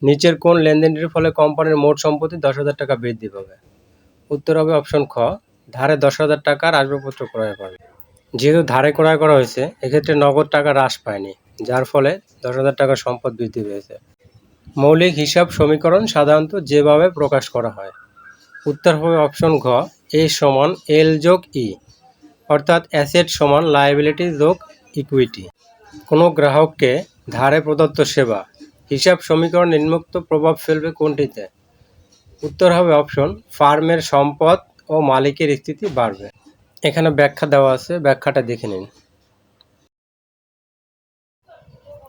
নিচের কোন লেনদেনটির ফলে কোম্পানির মোট সম্পত্তি 10,000 টাকা বৃদ্ধি পাবে? উত্তর হবে অপশন খ, ধারে 10,000 টাকার আসবাবপত্র ক্রয় করে। যেহেতু ধারে ক্রয় করা হয়েছে, এক্ষেত্রে নগদ টাকা হ্রাস পায়নি, যার ফলে 10,000 টাকার সম্পদ বৃদ্ধি পেয়েছে। মৌলিক হিসাব সমীকরণ সাধারণত যেভাবে প্রকাশ করা হয়? উত্তর হবে অপশন ঘ, এ সমান এল যোগ ই, অর্থাৎ অ্যাসেট সমান লায়াবিলিটি যোগ ইকুইটি। কোনো গ্রাহককে ধারে প্রদত্ত সেবা হিসাব সমীকরণ নিম্নোক্ত প্রভাব ফেলবে কোনটিতে? উত্তর হবে অপশন, ফার্মের সম্পদ ও মালিকের স্থিতি বাড়বে। এখানে ব্যাখ্যা দেওয়া আছে, ব্যাখ্যাটা দেখে নিন।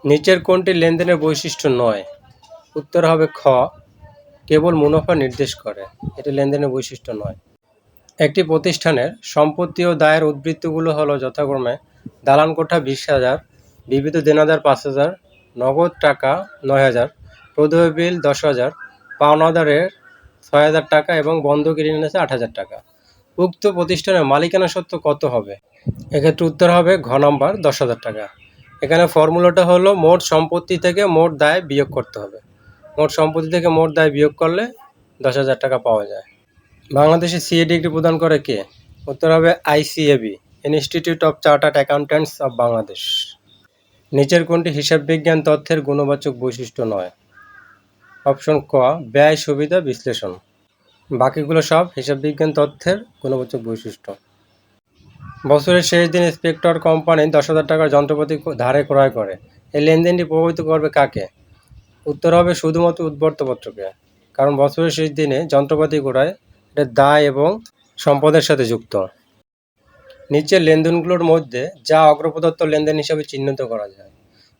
নিচের কোনটি লেনদেনের বৈশিষ্ট্য নয়? উত্তর হবে খ, কেবল মুনাফা নির্দেশ করে, এটি লেনদেনের বৈশিষ্ট্য নয়। একটি প্রতিষ্ঠানের সম্পত্তি ও দায়ের উদ্বৃত্তগুলো হলো যথাক্রমে দালান কোঠা 20,000, বিবিধ দেনাদার 5,000, নগদ টাকা 9,000, প্রদেয় বিল 10,000, পাওনাদারের 6,000 টাকা এবং বন্ধকি ঋণ আছে 8,000 টাকা। উক্ত প্রতিষ্ঠানের মালিকানা সত্ত্ব কত হবে? এক্ষেত্রে উত্তর হবে ঘ নম্বর, 10,000 টাকা। এখানে ফর্মুলাটা হলো মোট সম্পত্তি থেকে মোট দায় বিয়োগ করতে হবে। মোট সম্পত্তি থেকে মোট দায় বিয়োগ করলে 10,000 টাকা পাওয়া যায়। বাংলাদেশে সিএ ডিগ্রি প্রদান করে কে? উত্তর হবে ICAB, institute of chartered accountants of Bangladesh. নিচের কোনটি হিসাব বিজ্ঞান তথ্যের গুণবাচক বৈশিষ্ট্য নয়? অপশন ক, ব্যয় সুবিধা বিশ্লেষণ। বাকিগুলো সব হিসাব বিজ্ঞান তথ্যের গুণবাচক বৈশিষ্ট্য। বছরের শেষ দিন স্পেক্টর কোম্পানি 10,000 টাকার যন্ত্রপাতি ধারে ক্রয় করে। এই লেনদেনটি প্রভাবিত করবে কাকে? উত্তর হবে শুধুমাত্র উদ্বর্তপত্রকে, কারণ বছরের শেষ দিনে যন্ত্রপাতি ক্রয় এটা দায় এবং সম্পদের সাথে যুক্ত। নিচের লেনদেনগুলোর মধ্যে যা অগ্রপ্রদত্ত লেনদেন হিসাবে চিহ্নিত করা যায়?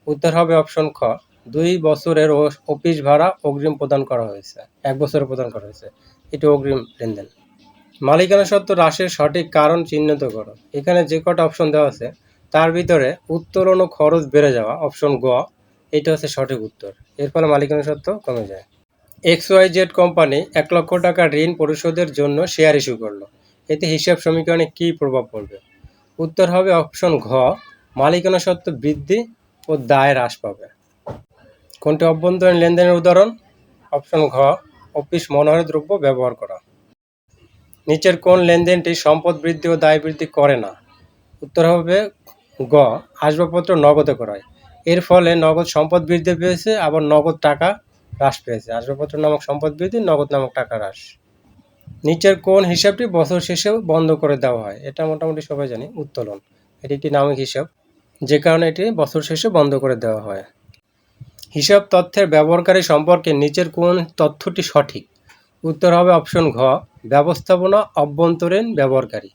উত্তর হবে অপশন খ, 2 বছরের অফিস ভাড়া অগ্রিম প্রদান করা হয়েছে, 1 বছরে প্রদান করা হয়েছে, এটি অগ্রিম লেনদেন। মালিকানা সত্ত্ব হ্রাসের সঠিক কারণ চিহ্নিত করো। এখানে যে কটা অপশন দেওয়া আছে তার ভিতরে উত্তোলন ও খরচ বেড়ে যাওয়া, অপশন গ, এটা হচ্ছে সঠিক উত্তর। এর ফলে মালিকানা সত্ত্ব কমে যায়। XYZ কোম্পানি 1 লক্ষ টাকা ঋণ পরিশোধের জন্য শেয়ার ইস্যু করলো, এতে হিসাব সমীকরণে কী প্রভাব পড়বে? উত্তর হবে অপশন ঘ, মালিকানা সত্ত্ব বৃদ্ধি ও দায় হ্রাস পাবে। কোনটি অভ্যন্তরীণ লেনদেনের উদাহরণ? অপশন ঘ, অফিস মনোহারী দ্রব্য ব্যবহার করা। নিচের কোন লেনদেনটি সম্পদ বৃদ্ধি ও দায় বৃদ্ধি করে না? উত্তর হবে গ, আসবাবপত্র নগদে ক্রয়। এর ফলে নগদ সম্পদ বৃদ্ধি পেয়েছে, আবার নগদ টাকা হ্রাস পেয়েছে। আসবাবপত্র নামক সম্পদ বৃদ্ধি, নগদ নামক টাকা হ্রাস। নিচের কোন হিসাবটি বছর শেষে বন্ধ করে দেওয়া হয়? এটা মোটামুটি সবাই জানি, উত্তোলন। এটি একটি নামিক হিসাব, যে কারণে এটি বছর শেষে বন্ধ করে দেওয়া হয়। হিসাব তথ্যের ব্যবহারকারী সম্পর্কে নিচের কোন তথ্যটি সঠিক? উত্তর হবে অপশন ঘ, ব্যবস্থাপনা অভ্যন্তরীণ ব্যবহারকারী।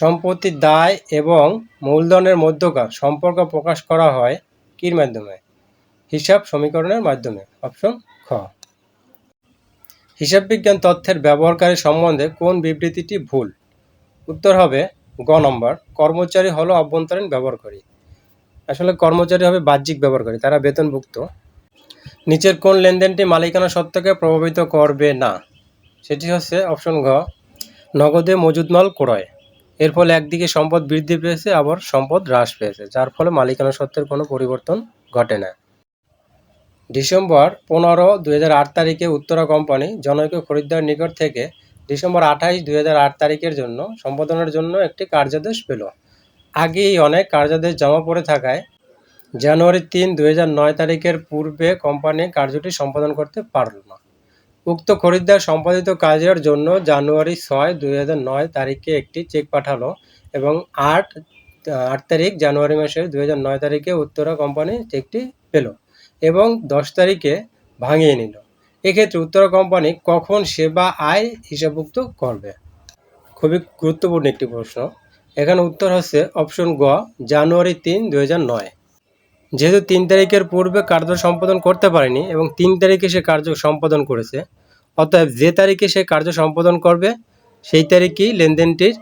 সম্পত্তির দায় এবং মূলধনের মধ্যকার সম্পর্ক প্রকাশ করা হয় কির মাধ্যমে? হিসাব সমীকরণের মাধ্যমে, অপশন খ। হিসাব বিজ্ঞান তথ্যের ব্যবহারকারী সম্বন্ধে কোন বিবৃতিটি ভুল? উত্তর হবে গ নম্বর, কর্মচারী হলো অভ্যন্তরীণ ব্যবহারকারী। আসলে কর্মচারী হবে বাহ্যিক ব্যবহারকারী, তারা বেতনভুক্ত। নিচের কোন লেনদেনটি মালিকানা সত্ত্বকে প্রভাবিত করবে না? সেটি হচ্ছে অপশন ঘ, নগদে মজুদ মাল ক্রয়। এর ফলে একদিকে সম্পদ বৃদ্ধি পেয়েছে, আবার সম্পদ হ্রাস পেয়েছে, যার ফলে মালিকানা সত্ত্বের কোনো পরিবর্তন ঘটে না। ডিসেম্বর 15, 2008 তারিখে উত্তরা কোম্পানি জনৈক খরিদ্দার নিকট থেকে ডিসেম্বর 28, 2008 তারিখের জন্য সম্পাদনের জন্য একটি কার্যাদেশ পেল। আগেই অনেক কার্যাদেশ জমা পড়ে থাকায় জানুয়ারি 3, 2009 তারিখের পূর্বে কোম্পানি কার্যটি সম্পাদন করতে পারল না। উক্ত খরিদ্দার সম্পাদিত কাজের জন্য জানুয়ারি 6, 2009 তারিখে একটি চেক পাঠালো এবং 8 তারিখ জানুয়ারি মাসের 2009 তারিখে উত্তরা কোম্পানি চেকটি পেল এবং 10 তারিখে ভাঙিয়ে নিল। এক্ষেত্রে উত্তরা কোম্পানি কখন সেবা আয় হিসাবভুক্ত করবে? খুবই গুরুত্বপূর্ণ একটি প্রশ্ন। এখানে উত্তর হচ্ছে অপশন গ, জানুয়ারি 3, 2009। যেহেতু 3 তারিখের পূর্বে কার্য সম্পাদন করতে পারেনি এবং 3 তারিখে সে কার্য সম্পাদন করেছে, অতএব যে তারিখে সে কার্য সম্পাদন করবে সেই তারিখেই লেনদেনটির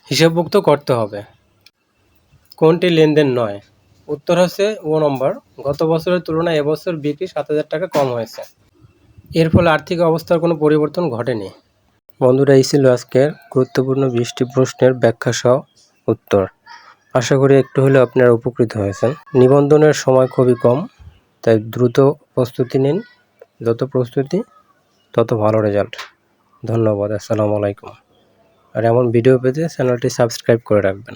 হিসাবভুক্ত করতে হবে। কোনটি লেনদেন নয়? উত্তর হচ্ছে ও নম্বর, গত বছরের তুলনায় এবছর বিক্রি 7,000 টাকা কম হয়েছে, এর ফলে আর্থিক অবস্থার কোনো পরিবর্তন ঘটেনি। বন্ধুরা, এই ছিল আজকের গুরুত্বপূর্ণ 20টি প্রশ্নের ব্যাখ্যা সহ উত্তর। আশা করি একটু হলেও আপনারা উপকৃত হয়েছেন। নিবন্ধনের সময় খুবই কম, তাই দ্রুত প্রস্তুতি নিন। যত প্রস্তুতি তত ভালো রেজাল্ট। ধন্যবাদ। আসসালামু আলাইকুম। আর এমন ভিডিও পেতে চ্যানেলটি সাবস্ক্রাইব করে রাখবেন।